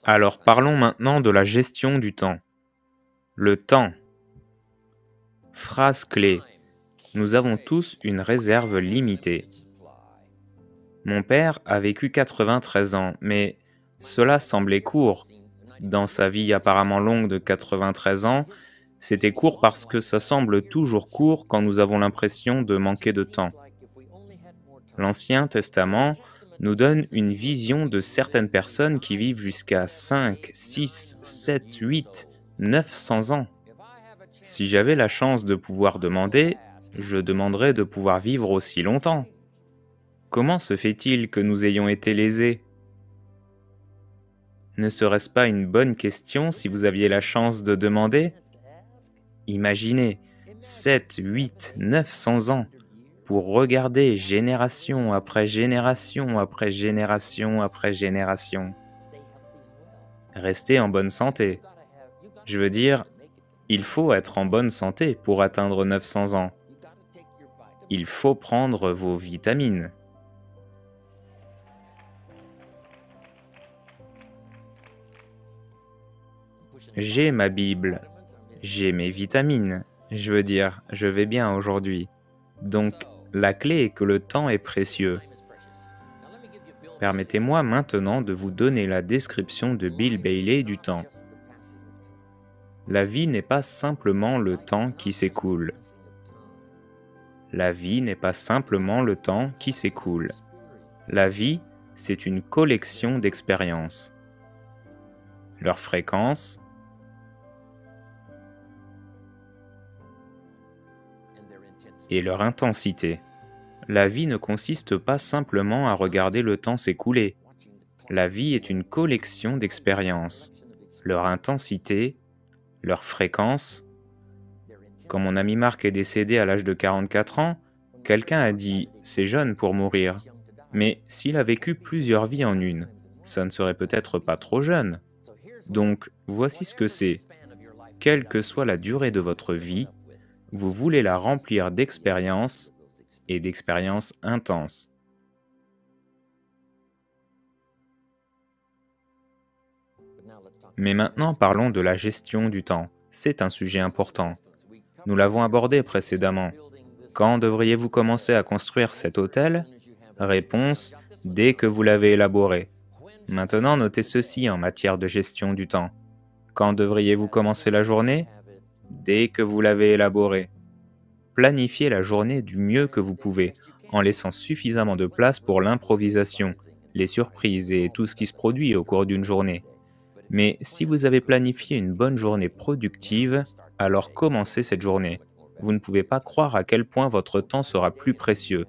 Alors parlons maintenant de la gestion du temps. Le temps. Phrase clé. Nous avons tous une réserve limitée. Mon père a vécu 93 ans, mais cela semblait court. Dans sa vie apparemment longue de 93 ans, c'était court parce que ça semble toujours court quand nous avons l'impression de manquer de temps. L'Ancien Testament nous donne une vision de certaines personnes qui vivent jusqu'à 5, 6, 7, 8, 900 ans. Si j'avais la chance de pouvoir demander, je demanderais de pouvoir vivre aussi longtemps. Comment se fait-il que nous ayons été lésés? Ne serait-ce pas une bonne question si vous aviez la chance de demander? Imaginez 7, 8, 900 ans pour regarder génération après génération après génération après génération. Rester en bonne santé. Je veux dire, il faut être en bonne santé pour atteindre 900 ans. Il faut prendre vos vitamines. J'ai ma Bible. J'ai mes vitamines. Je veux dire, je vais bien aujourd'hui. Donc, la clé est que le temps est précieux. Permettez-moi maintenant de vous donner la description de Bill Bailey du temps. La vie n'est pas simplement le temps qui s'écoule. La vie n'est pas simplement le temps qui s'écoule. La vie, c'est une collection d'expériences. Leur fréquence et leur intensité. La vie ne consiste pas simplement à regarder le temps s'écouler. La vie est une collection d'expériences. Leur intensité, leur fréquence. Quand mon ami Marc est décédé à l'âge de 44 ans, quelqu'un a dit « c'est jeune pour mourir ». Mais s'il a vécu plusieurs vies en une, ça ne serait peut-être pas trop jeune. Donc, voici ce que c'est. Quelle que soit la durée de votre vie, vous voulez la remplir d'expériences et d'expériences intenses. Mais maintenant, parlons de la gestion du temps. C'est un sujet important. Nous l'avons abordé précédemment. Quand devriez-vous commencer à construire cet hôtel? Réponse, dès que vous l'avez élaboré. Maintenant, notez ceci en matière de gestion du temps. Quand devriez-vous commencer la journée? Dès que vous l'avez élaboré. Planifiez la journée du mieux que vous pouvez, en laissant suffisamment de place pour l'improvisation, les surprises et tout ce qui se produit au cours d'une journée. Mais si vous avez planifié une bonne journée productive, alors commencez cette journée. Vous ne pouvez pas croire à quel point votre temps sera plus précieux.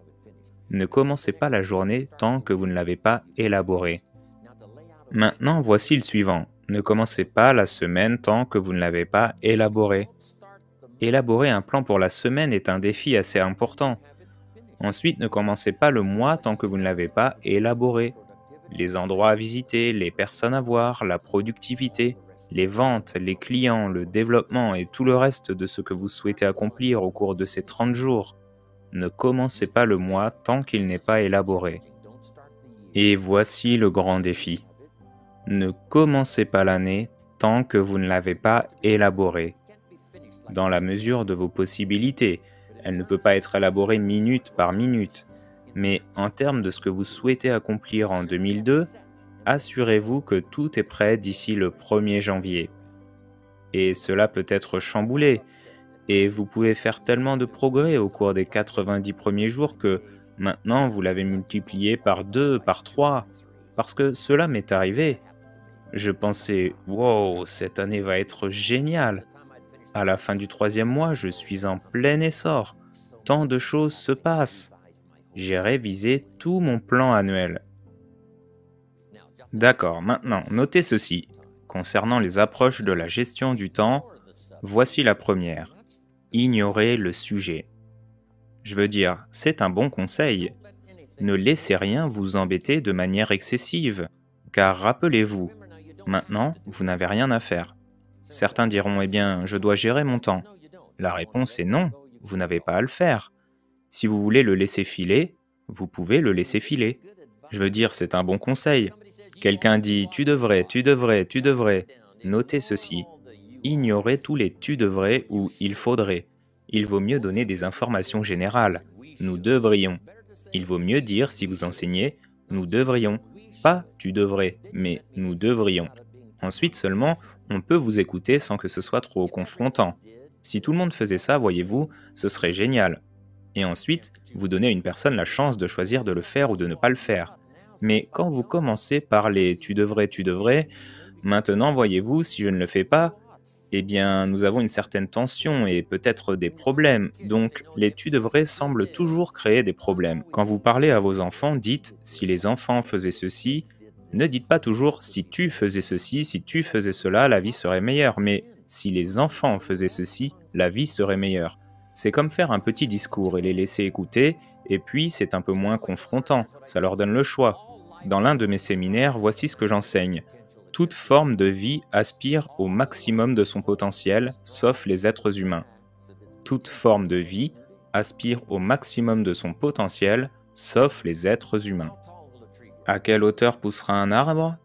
Ne commencez pas la journée tant que vous ne l'avez pas élaborée. Maintenant, voici le suivant. Ne commencez pas la semaine tant que vous ne l'avez pas élaborée. Élaborer un plan pour la semaine est un défi assez important. Ensuite, ne commencez pas le mois tant que vous ne l'avez pas élaboré. Les endroits à visiter, les personnes à voir, la productivité, les ventes, les clients, le développement et tout le reste de ce que vous souhaitez accomplir au cours de ces 30 jours. Ne commencez pas le mois tant qu'il n'est pas élaboré. Et voici le grand défi. Ne commencez pas l'année tant que vous ne l'avez pas élaborée. Dans la mesure de vos possibilités, elle ne peut pas être élaborée minute par minute. Mais en termes de ce que vous souhaitez accomplir en 2002, assurez-vous que tout est prêt d'ici le 1er janvier. Et cela peut être chamboulé, et vous pouvez faire tellement de progrès au cours des 90 premiers jours que maintenant vous l'avez multiplié par 2, par 3, parce que cela m'est arrivé. Je pensais, wow, cette année va être géniale. À la fin du 3e mois, je suis en plein essor. Tant de choses se passent. J'ai révisé tout mon plan annuel. D'accord, maintenant, notez ceci. Concernant les approches de la gestion du temps, voici la première. Ignorez le sujet. Je veux dire, c'est un bon conseil. Ne laissez rien vous embêter de manière excessive, car rappelez-vous, maintenant, vous n'avez rien à faire. Certains diront, eh bien, je dois gérer mon temps. La réponse est non, vous n'avez pas à le faire. Si vous voulez le laisser filer, vous pouvez le laisser filer. Je veux dire, c'est un bon conseil. Quelqu'un dit tu devrais, tu devrais, tu devrais. Notez ceci. Ignorez tous les tu devrais ou il faudrait. Il vaut mieux donner des informations générales. Nous devrions. Il vaut mieux dire, si vous enseignez, nous devrions. Pas tu devrais, mais nous devrions. Ensuite seulement, on peut vous écouter sans que ce soit trop confrontant. Si tout le monde faisait ça, voyez-vous, ce serait génial. Et ensuite, vous donnez à une personne la chance de choisir de le faire ou de ne pas le faire. Mais quand vous commencez par les tu devrais, maintenant, voyez-vous, si je ne le fais pas, eh bien, nous avons une certaine tension et peut-être des problèmes. Donc, les tu devrais semblent toujours créer des problèmes. Quand vous parlez à vos enfants, dites si les enfants faisaient ceci. Ne dites pas toujours si tu faisais ceci, si tu faisais cela, la vie serait meilleure. Mais si les enfants faisaient ceci, la vie serait meilleure. C'est comme faire un petit discours et les laisser écouter, et puis c'est un peu moins confrontant. Ça leur donne le choix. Dans l'un de mes séminaires, voici ce que j'enseigne. Toute forme de vie aspire au maximum de son potentiel, sauf les êtres humains. Toute forme de vie aspire au maximum de son potentiel, sauf les êtres humains. À quelle hauteur poussera un arbre?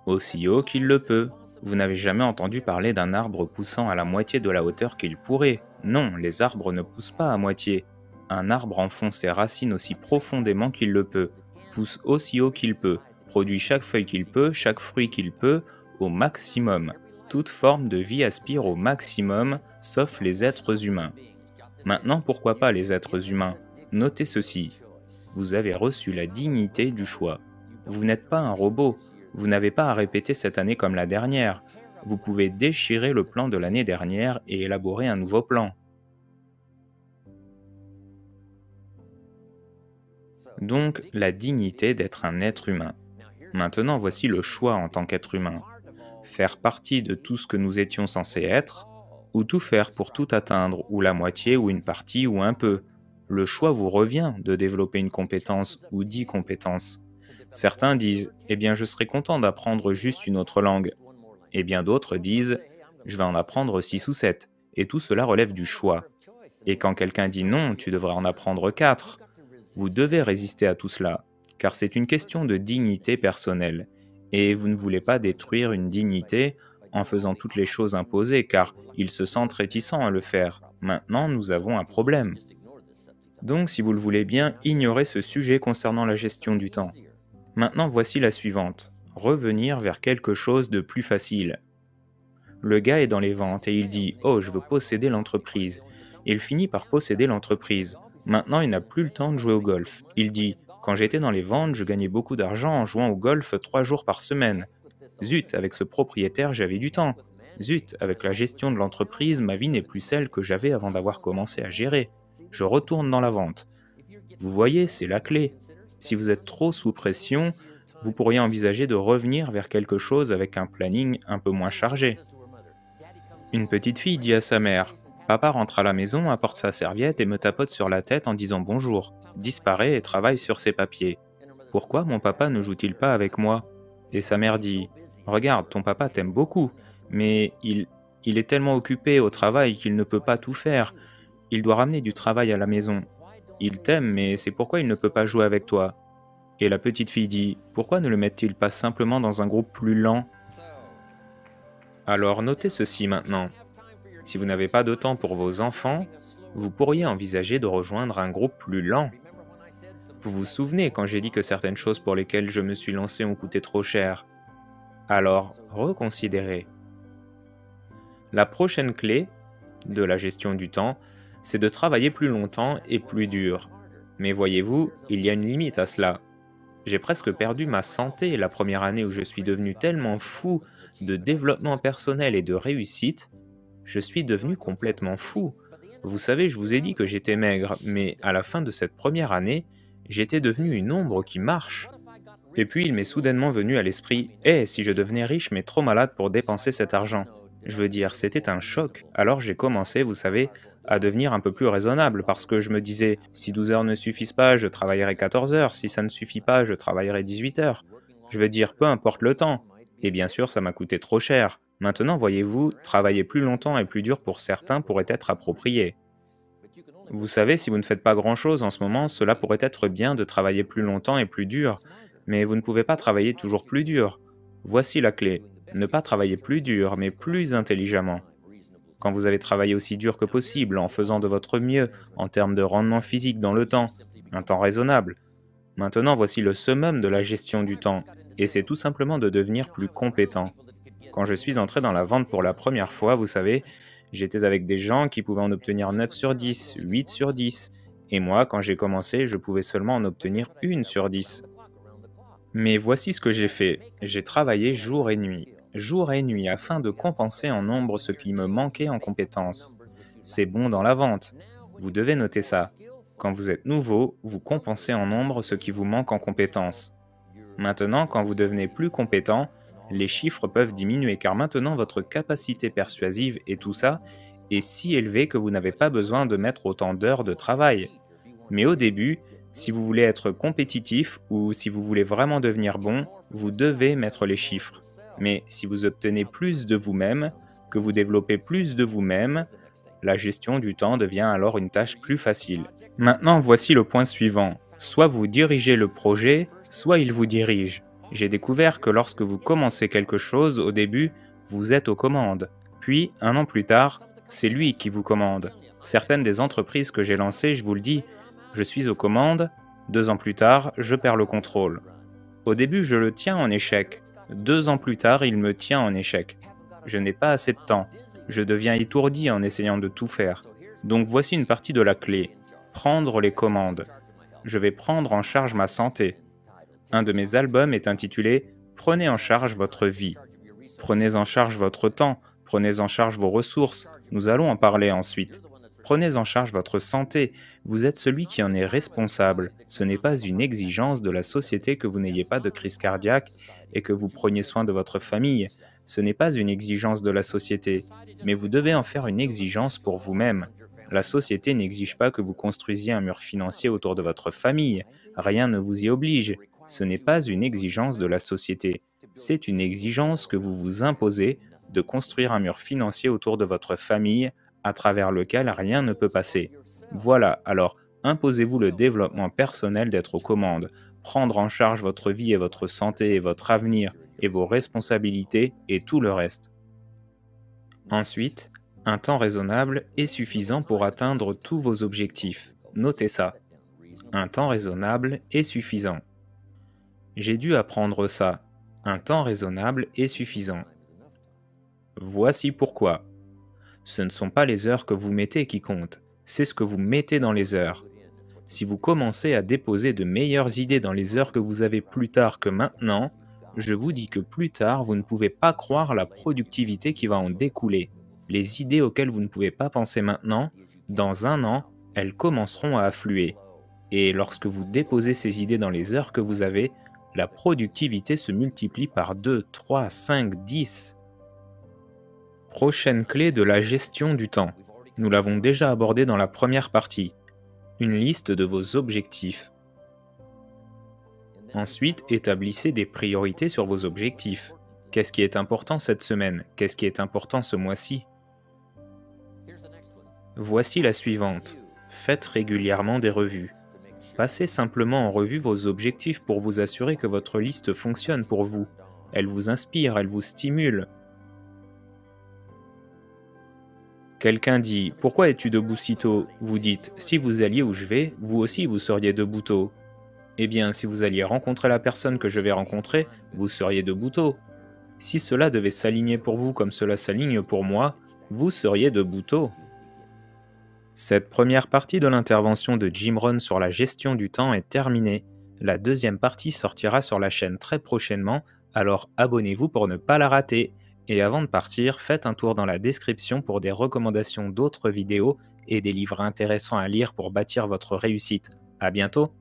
Aussi haut qu'il le peut. Vous n'avez jamais entendu parler d'un arbre poussant à la moitié de la hauteur qu'il pourrait. Non, les arbres ne poussent pas à moitié. Un arbre enfonce ses racines aussi profondément qu'il le peut, pousse aussi haut qu'il peut, produit chaque feuille qu'il peut, chaque fruit qu'il peut, au maximum. Toute forme de vie aspire au maximum, sauf les êtres humains. Maintenant, pourquoi pas les êtres humains? Notez ceci. Vous avez reçu la dignité du choix. Vous n'êtes pas un robot. Vous n'avez pas à répéter cette année comme la dernière. Vous pouvez déchirer le plan de l'année dernière et élaborer un nouveau plan. Donc, la dignité d'être un être humain. Maintenant, voici le choix en tant qu'être humain. Faire partie de tout ce que nous étions censés être, ou tout faire pour tout atteindre, ou la moitié, ou une partie, ou un peu. Le choix vous revient de développer une compétence ou 10 compétences. Certains disent « Eh bien, je serais content d'apprendre juste une autre langue ». Et bien d'autres disent « Je vais en apprendre 6 ou 7 ». Et tout cela relève du choix. Et quand quelqu'un dit « Non, tu devrais en apprendre 4 », vous devez résister à tout cela, car c'est une question de dignité personnelle. Et vous ne voulez pas détruire une dignité en faisant toutes les choses imposées, car ils se sentent réticents à le faire. Maintenant, nous avons un problème. Donc, si vous le voulez bien, ignorez ce sujet concernant la gestion du temps. Maintenant, voici la suivante. Revenir vers quelque chose de plus facile. Le gars est dans les ventes et il dit « Oh, je veux posséder l'entreprise ». Il finit par posséder l'entreprise. Maintenant, il n'a plus le temps de jouer au golf. Il dit « Quand j'étais dans les ventes, je gagnais beaucoup d'argent en jouant au golf 3 jours par semaine. Zut, avec ce propriétaire, j'avais du temps. Zut, avec la gestion de l'entreprise, ma vie n'est plus celle que j'avais avant d'avoir commencé à gérer. Je retourne dans la vente. » Vous voyez, c'est la clé. Si vous êtes trop sous pression, vous pourriez envisager de revenir vers quelque chose avec un planning un peu moins chargé. Une petite fille dit à sa mère « Papa rentre à la maison, apporte sa serviette et me tapote sur la tête en disant bonjour, disparaît et travaille sur ses papiers. Pourquoi mon papa ne joue-t-il pas avec moi ?» Et sa mère dit « Regarde, ton papa t'aime beaucoup, mais il est tellement occupé au travail qu'il ne peut pas tout faire. Il doit ramener du travail à la maison. Il t'aime, mais c'est pourquoi il ne peut pas jouer avec toi. » Et la petite fille dit « Pourquoi ne le met-il pas simplement dans un groupe plus lent ?» Alors notez ceci maintenant. Si vous n'avez pas de temps pour vos enfants, vous pourriez envisager de rejoindre un groupe plus lent. Vous vous souvenez quand j'ai dit que certaines choses pour lesquelles je me suis lancé ont coûté trop cher? Alors, reconsidérez. La prochaine clé de la gestion du temps, c'est de travailler plus longtemps et plus dur. Mais voyez-vous, il y a une limite à cela. J'ai presque perdu ma santé la première année où je suis devenu tellement fou de développement personnel et de réussite. Je suis devenu complètement fou. Vous savez, je vous ai dit que j'étais maigre, mais à la fin de cette première année, j'étais devenu une ombre qui marche. Et puis il m'est soudainement venu à l'esprit « Eh, si je devenais riche mais trop malade pour dépenser cet argent ?» Je veux dire, c'était un choc. Alors j'ai commencé, vous savez, à devenir un peu plus raisonnable parce que je me disais « Si 12 heures ne suffisent pas, je travaillerai 14 heures. Si ça ne suffit pas, je travaillerai 18 heures. » Je veux dire, peu importe le temps. Et bien sûr, ça m'a coûté trop cher. Maintenant, voyez-vous, travailler plus longtemps et plus dur pour certains pourrait être approprié. Vous savez, si vous ne faites pas grand-chose en ce moment, cela pourrait être bien de travailler plus longtemps et plus dur, Mais vous ne pouvez pas travailler toujours plus dur. Voici la clé. Ne pas travailler plus dur, mais plus intelligemment. Quand vous allez travailler aussi dur que possible, en faisant de votre mieux en termes de rendement physique dans le temps, un temps raisonnable. Maintenant, voici le summum de la gestion du temps, et c'est tout simplement de devenir plus compétent. Quand je suis entré dans la vente pour la première fois, vous savez, j'étais avec des gens qui pouvaient en obtenir 9 sur 10, 8 sur 10, et moi, quand j'ai commencé, je pouvais seulement en obtenir 1 sur 10. Mais voici ce que j'ai fait. J'ai travaillé jour et nuit, afin de compenser en nombre ce qui me manquait en compétences. C'est bon dans la vente. Vous devez noter ça. Quand vous êtes nouveau, vous compensez en nombre ce qui vous manque en compétences. Maintenant, quand vous devenez plus compétent, les chiffres peuvent diminuer car maintenant votre capacité persuasive et tout ça est si élevée que vous n'avez pas besoin de mettre autant d'heures de travail. Mais au début, si vous voulez être compétitif ou si vous voulez vraiment devenir bon, vous devez mettre les chiffres. Mais si vous obtenez plus de vous-même, que vous développez plus de vous-même, la gestion du temps devient alors une tâche plus facile. Maintenant, voici le point suivant. Soit vous dirigez le projet, soit il vous dirige. J'ai découvert que lorsque vous commencez quelque chose, au début, vous êtes aux commandes. Puis, un an plus tard, c'est lui qui vous commande. Certaines des entreprises que j'ai lancées, je vous le dis, je suis aux commandes, 2 ans plus tard, je perds le contrôle. Au début, je le tiens en échec. 2 ans plus tard, il me tient en échec. Je n'ai pas assez de temps. Je deviens étourdi en essayant de tout faire. Donc voici une partie de la clé. Prendre les commandes. Je vais prendre en charge ma santé. Un de mes albums est intitulé « Prenez en charge votre vie ». Prenez en charge votre temps, prenez en charge vos ressources. Nous allons en parler ensuite. Prenez en charge votre santé. Vous êtes celui qui en est responsable. Ce n'est pas une exigence de la société que vous n'ayez pas de crise cardiaque et que vous preniez soin de votre famille. Ce n'est pas une exigence de la société, mais vous devez en faire une exigence pour vous-même. La société n'exige pas que vous construisiez un mur financier autour de votre famille. Rien ne vous y oblige. Ce n'est pas une exigence de la société. C'est une exigence que vous vous imposez de construire un mur financier autour de votre famille à travers lequel rien ne peut passer. Voilà, alors imposez-vous le développement personnel d'être aux commandes, prendre en charge votre vie et votre santé et votre avenir et vos responsabilités et tout le reste. Ensuite, un temps raisonnable est suffisant pour atteindre tous vos objectifs. Notez ça. Un temps raisonnable est suffisant. J'ai dû apprendre ça. Un temps raisonnable est suffisant. Voici pourquoi. Ce ne sont pas les heures que vous mettez qui comptent, c'est ce que vous mettez dans les heures. Si vous commencez à déposer de meilleures idées dans les heures que vous avez plus tard que maintenant, je vous dis que plus tard, vous ne pouvez pas croire la productivité qui va en découler. Les idées auxquelles vous ne pouvez pas penser maintenant, dans un an, elles commenceront à affluer. Et lorsque vous déposez ces idées dans les heures que vous avez, la productivité se multiplie par 2, 3, 5, 10. Prochaine clé de la gestion du temps. Nous l'avons déjà abordé dans la première partie. Une liste de vos objectifs. Ensuite, établissez des priorités sur vos objectifs. Qu'est-ce qui est important cette semaine? Qu'est-ce qui est important ce mois-ci? Voici la suivante. Faites régulièrement des revues. Passez simplement en revue vos objectifs pour vous assurer que votre liste fonctionne pour vous. Elle vous inspire, elle vous stimule. Quelqu'un dit « Pourquoi es-tu debout si tôt ?» Vous dites « Si vous alliez où je vais, vous aussi vous seriez debout tôt. » Eh bien, si vous alliez rencontrer la personne que je vais rencontrer, vous seriez debout tôt. Si cela devait s'aligner pour vous comme cela s'aligne pour moi, vous seriez debout tôt. Cette première partie de l'intervention de Jim Rohn sur la gestion du temps est terminée. La deuxième partie sortira sur la chaîne très prochainement, alors abonnez-vous pour ne pas la rater. Et avant de partir, faites un tour dans la description pour des recommandations d'autres vidéos et des livres intéressants à lire pour bâtir votre réussite. À bientôt!